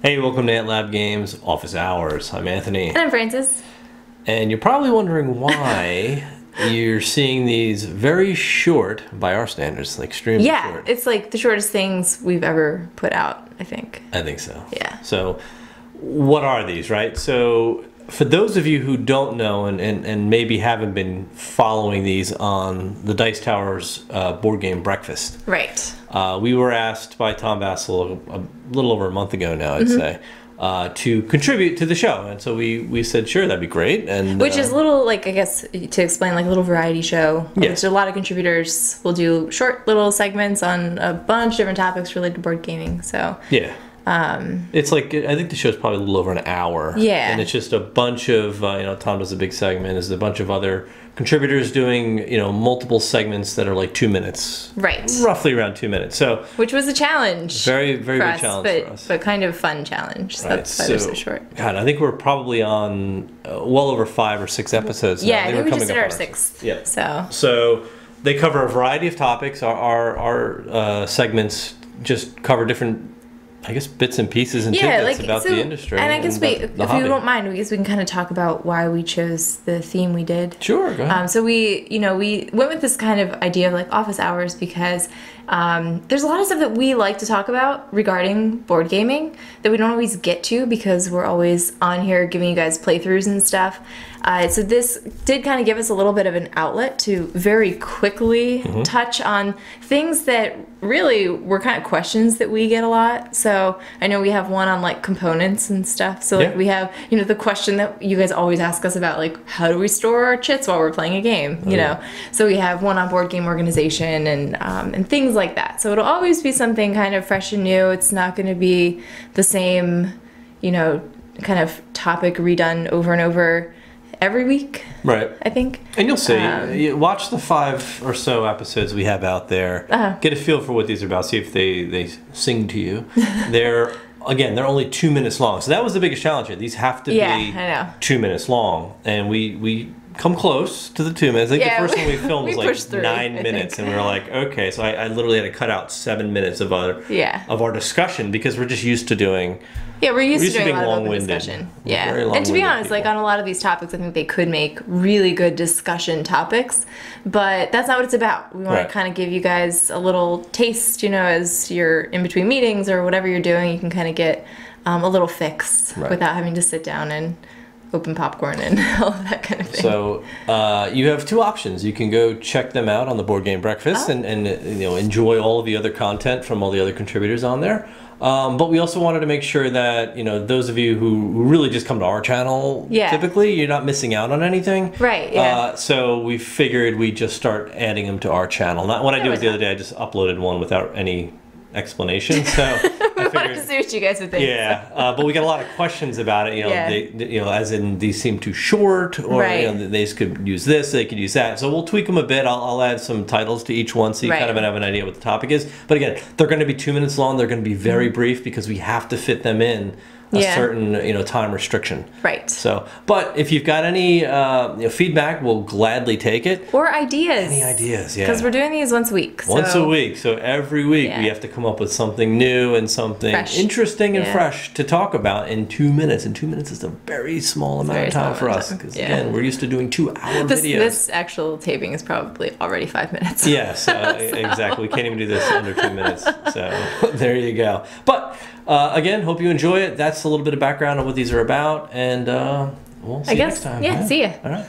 Hey, welcome to AntLab Games Office Hours. I'm Anthony. And I'm Francis. And you're probably wondering why you're seeing these very short, by our standards, like extremely short. Yeah, it's like the shortest things we've ever put out, I think. I think so. Yeah. So, what are these, right? So, for those of you who don't know and maybe haven't been following these on the Dice Towers board game breakfast. Right. We were asked by Tom Vassell a little over a month ago now, I'd say, to contribute to the show. And so we said, sure, that'd be great. And Which is a little, like, I guess, to explain, like a little variety show. Yes. There's a lot of contributors. We'll do short little segments on a bunch of different topics related to board gaming. So yeah. It's like, I think the show's probably a little over an hour. Yeah. And it's just a bunch of, Tom does a big segment. There's a bunch of other contributors doing, multiple segments that are like 2 minutes. Right. Roughly around 2 minutes. So which was a challenge. very, very for big us, challenge for us. But kind of fun challenge. So Right. that's why they're so short. God, I think we're probably on well over 5 or 6 episodes now. Yeah, I think we coming just did up our on sixth. Yeah. So They cover a variety of topics. Our segments just cover different, I guess, bits and pieces and tidbits about the industry. And I guess if you hobby. don't mind, I guess we can kind of talk about why we chose the theme we did. Sure, go ahead. So we went with this kind of idea of like office hours because there's a lot of stuff that we like to talk about regarding board gaming that we don't always get to because we're always on here giving you guys playthroughs and stuff. So this did kind of give us a little bit of an outlet to very quickly touch on things that really were kind of questions that we get a lot. So I know we have one on like components and stuff. So like we have, the question that you guys always ask us about, like, how do we store our chits while we're playing a game, you know? So we have one on board game organization and things like that. So it'll always be something kind of fresh and new. It's not going to be the same, kind of topic redone over and over every week, right? I think. And you'll see. You watch the 5 or so episodes we have out there. Get a feel for what these are about. See if they sing to you. They're only 2 minutes long. So that was the biggest challenge here. These have to be 2 minutes long, and we come close to the 2 minutes. I think the first one we filmed was like 9 minutes, and we were like, okay. So I literally had to cut out 7 minutes of our discussion because we're just used to doing. Yeah, we're used to doing a lot of open long-winded. discussion. Yeah, and to be honest, like on a lot of these topics, I think they could make really good discussion topics, but that's not what it's about. We want to kind of give you guys a little taste, as you're in between meetings or whatever you're doing, you can kind of get a little fix without having to sit down and open popcorn and all of that kind of thing. So you have 2 options. You can go check them out on the Board Game Breakfast and enjoy all of the other content from all the other contributors on there. But we also wanted to make sure that, those of you who really just come to our channel, typically, you're not missing out on anything. Right, yeah. So we figured we'd just start adding them to our channel. Not what I did the other day, I just uploaded one without any explanation. So we wanted to see what you guys would think. Yeah, but we got a lot of questions about it. They, as in these seem too short, or they could use this, they could use that. So we'll tweak them a bit. I'll add some titles to each one so you kind of have an idea what the topic is. But again, they're going to be 2 minutes long. They're going to be very brief because we have to fit them in a certain time restriction. Right. So, but if you've got any feedback, we'll gladly take it. Or ideas. Any ideas? Yeah. Because we're doing these once a week. Once a week. So every week we have to come up with something new and something interesting and fresh to talk about in 2 minutes. And 2 minutes is a very small amount of time for us. Because again, we're used to doing 2-hour videos. This actual taping is probably already 5 minutes. Yes, exactly. We can't even do this under 2 minutes. So there you go. But again, hope you enjoy it. That's a little bit of background on what these are about, and we'll see you next time. Yeah, see ya. All right.